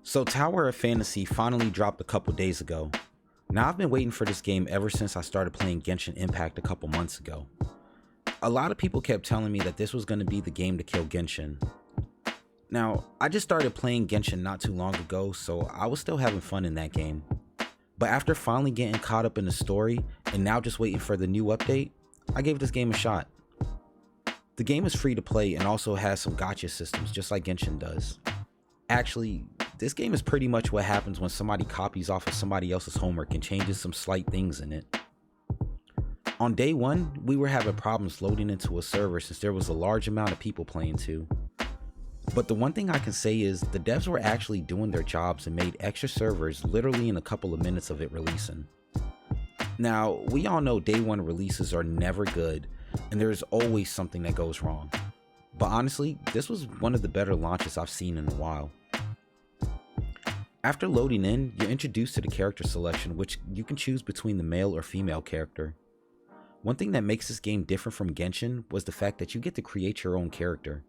So Tower of Fantasy finally dropped a couple days ago. Now I've been waiting for this game ever since I started playing Genshin Impact a couple months ago. A lot of people kept telling me that this was going to be the game to kill Genshin. Now, I just started playing Genshin not too long ago, so I was still having fun in that game. But after finally getting caught up in the story, and now just waiting for the new update, I gave this game a shot. The game is free to play and also has some gacha systems just like Genshin does. Actually, this game is pretty much what happens when somebody copies off of somebody else's homework and changes some slight things in it. On day one, we were having problems loading into a server since there was a large amount of people playing too. But the one thing I can say is the devs were actually doing their jobs and made extra servers literally in a couple of minutes of it releasing. Now, we all know day one releases are never good and there's always something that goes wrong. But honestly, this was one of the better launches I've seen in a while. After loading in, you're introduced to the character selection, which you can choose between the male or female character. One thing that makes this game different from Genshin was the fact that you get to create your own character.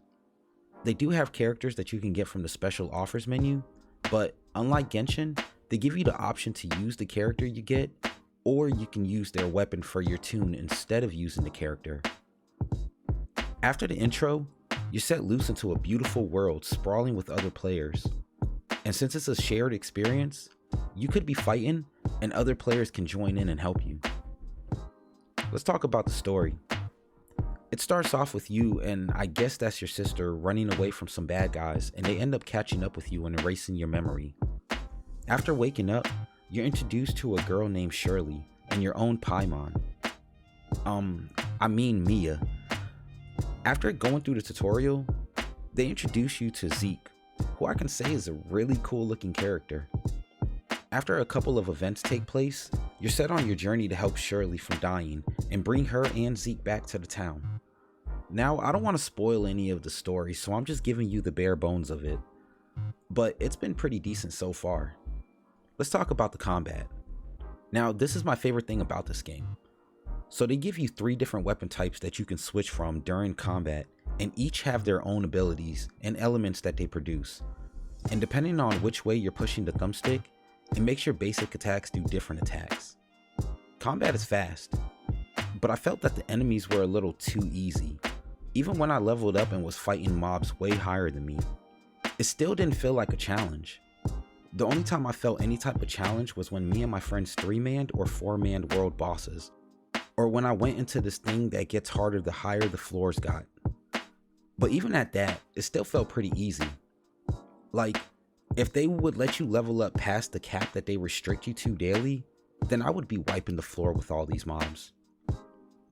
They do have characters that you can get from the special offers menu, but unlike Genshin, they give you the option to use the character you get, or you can use their weapon for your toon instead of using the character. After the intro, you're set loose into a beautiful world sprawling with other players. And since it's a shared experience, you could be fighting and other players can join in and help you. Let's talk about the story. It starts off with you and I guess that's your sister running away from some bad guys, and they end up catching up with you and erasing your memory. After waking up, you're introduced to a girl named Shirley and your own Paimon. Mia. After going through the tutorial, they introduce you to Zeke, who I can say is a really cool looking character. After a couple of events take place, you're set on your journey to help Shirley from dying and bring her and Zeke back to the town. Now, I don't want to spoil any of the story, so I'm just giving you the bare bones of it. But it's been pretty decent so far. Let's talk about the combat. Now, this is my favorite thing about this game. So they give you 3 different weapon types that you can switch from during combat, and each have their own abilities and elements that they produce. And depending on which way you're pushing the thumbstick, it makes your basic attacks do different attacks. Combat is fast, but I felt that the enemies were a little too easy. Even when I leveled up and was fighting mobs way higher than me, it still didn't feel like a challenge. The only time I felt any type of challenge was when me and my friends 3-manned or 4-manned world bosses, or when I went into this thing that gets harder the higher the floors got. But even at that, it still felt pretty easy. Like, if they would let you level up past the cap that they restrict you to daily, then I would be wiping the floor with all these mobs.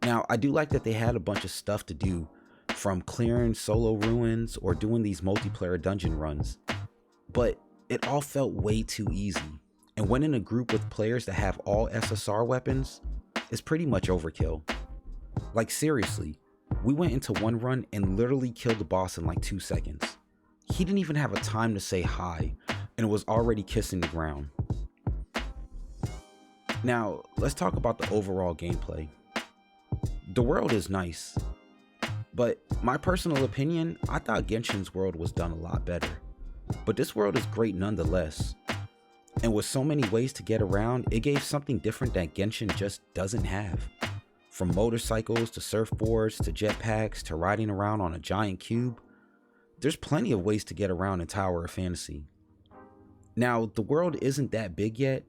Now, I do like that they had a bunch of stuff to do, from clearing solo ruins or doing these multiplayer dungeon runs, but it all felt way too easy, and when in a group with players that have all SSR weapons, it's pretty much overkill. Like seriously, we went into one run and literally killed the boss in like 2 seconds. He didn't even have a time to say hi and was already kissing the ground. Now, let's talk about the overall gameplay. The world is nice, but my personal opinion, I thought Genshin's world was done a lot better. But this world is great nonetheless. And with so many ways to get around, it gave something different that Genshin just doesn't have. From motorcycles to surfboards to jetpacks to riding around on a giant cube, there's plenty of ways to get around in Tower of Fantasy. Now, the world isn't that big yet,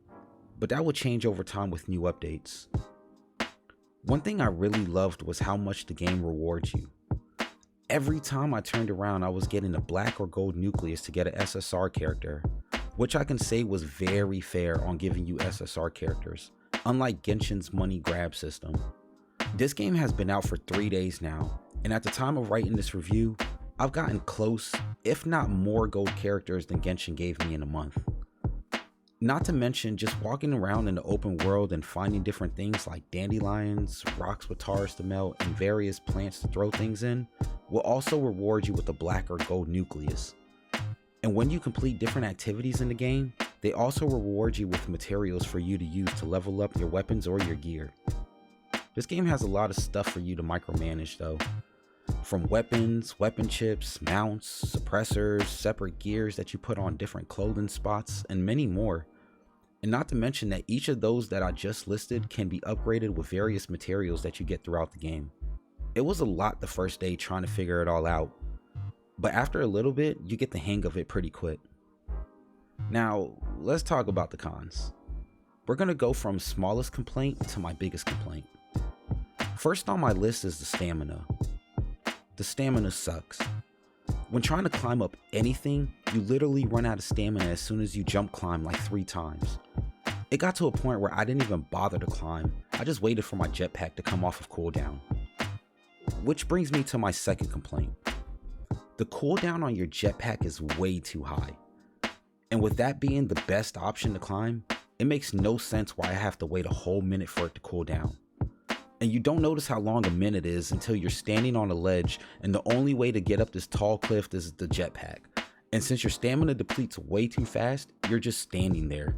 but that will change over time with new updates. One thing I really loved was how much the game rewards you. Every time I turned around, I was getting a black or gold nucleus to get an SSR character, which I can say was very fair on giving you SSR characters, unlike Genshin's money grab system. This game has been out for 3 days now, and at the time of writing this review, I've gotten close, if not more gold characters than Genshin gave me in a month. Not to mention just walking around in the open world and finding different things like dandelions, rocks with tars to melt, and various plants to throw things in will also reward you with a black or gold nucleus. And when you complete different activities in the game, they also reward you with materials for you to use to level up your weapons or your gear. This game has a lot of stuff for you to micromanage though. From weapons, weapon chips, mounts, suppressors, separate gears that you put on different clothing spots, and many more. And not to mention that each of those that I just listed can be upgraded with various materials that you get throughout the game. It was a lot the first day trying to figure it all out, but after a little bit, you get the hang of it pretty quick. Now, let's talk about the cons. We're going to go from smallest complaint to my biggest complaint. First on my list is the stamina. The stamina sucks. When trying to climb up anything, you literally run out of stamina as soon as you jump climb like 3 times. It got to a point where I didn't even bother to climb. I just waited for my jetpack to come off of cooldown. Which brings me to my second complaint. The cooldown on your jetpack is way too high. And with that being the best option to climb, it makes no sense why I have to wait a whole minute for it to cool down. And you don't notice how long a minute is until you're standing on a ledge and the only way to get up this tall cliff is the jetpack. And since your stamina depletes way too fast, you're just standing there.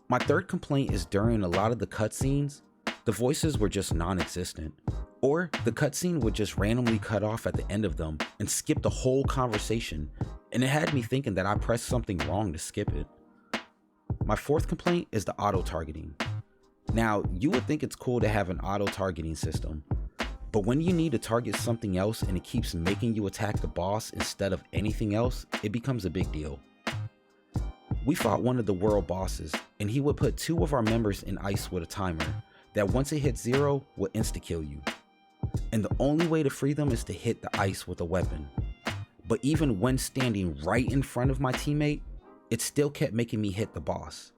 My third complaint is during a lot of the cutscenes, the voices were just non-existent. Or the cutscene would just randomly cut off at the end of them and skip the whole conversation. And it had me thinking that I pressed something wrong to skip it. My fourth complaint is the auto-targeting. Now, you would think it's cool to have an auto-targeting system, but when you need to target something else and it keeps making you attack the boss instead of anything else, it becomes a big deal. We fought one of the world bosses, and he would put 2 of our members in ice with a timer that once it hit 0 would insta-kill you. And the only way to free them is to hit the ice with a weapon. But even when standing right in front of my teammate, it still kept making me hit the boss.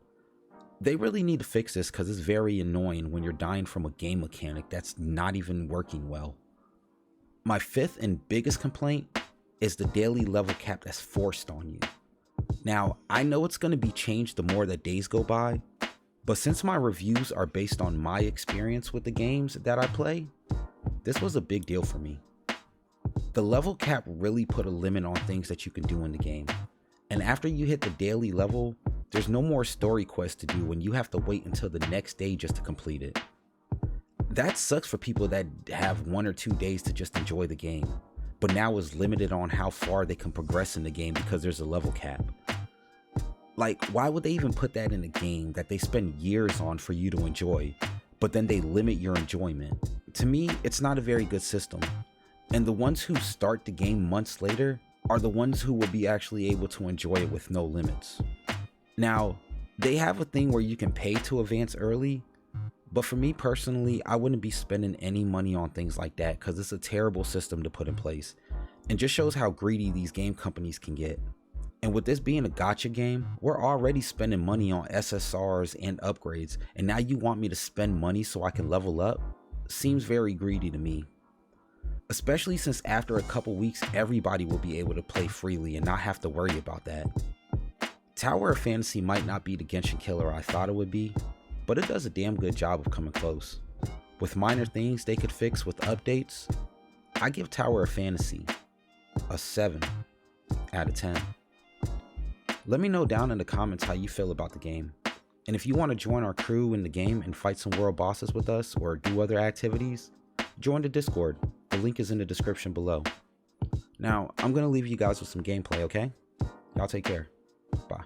They really need to fix this because it's very annoying when you're dying from a game mechanic that's not even working well. My fifth and biggest complaint is the daily level cap that's forced on you. Now, I know it's going to be changed the more that days go by, but since my reviews are based on my experience with the games that I play, this was a big deal for me. The level cap really put a limit on things that you can do in the game, and after you hit the daily level, there's no more story quests to do when you have to wait until the next day just to complete it. That sucks for people that have 1 or 2 days to just enjoy the game, but now is limited on how far they can progress in the game because there's a level cap. Like, why would they even put that in a game that they spend years on for you to enjoy, but then they limit your enjoyment? To me, it's not a very good system, and the ones who start the game months later are the ones who will be actually able to enjoy it with no limits. Now, they have a thing where you can pay to advance early, but for me personally, I wouldn't be spending any money on things like that because it's a terrible system to put in place and just shows how greedy these game companies can get. And with this being a gacha game, we're already spending money on SSRs and upgrades, and now you want me to spend money so I can level up? Seems very greedy to me. Especially since after a couple weeks, everybody will be able to play freely and not have to worry about that. Tower of Fantasy might not be the Genshin killer I thought it would be, but it does a damn good job of coming close. With minor things they could fix with updates, I give Tower of Fantasy a 7 out of 10. Let me know down in the comments how you feel about the game. And if you want to join our crew in the game and fight some world bosses with us or do other activities, join the Discord. The link is in the description below. Now, I'm going to leave you guys with some gameplay, okay? Y'all take care. Bye.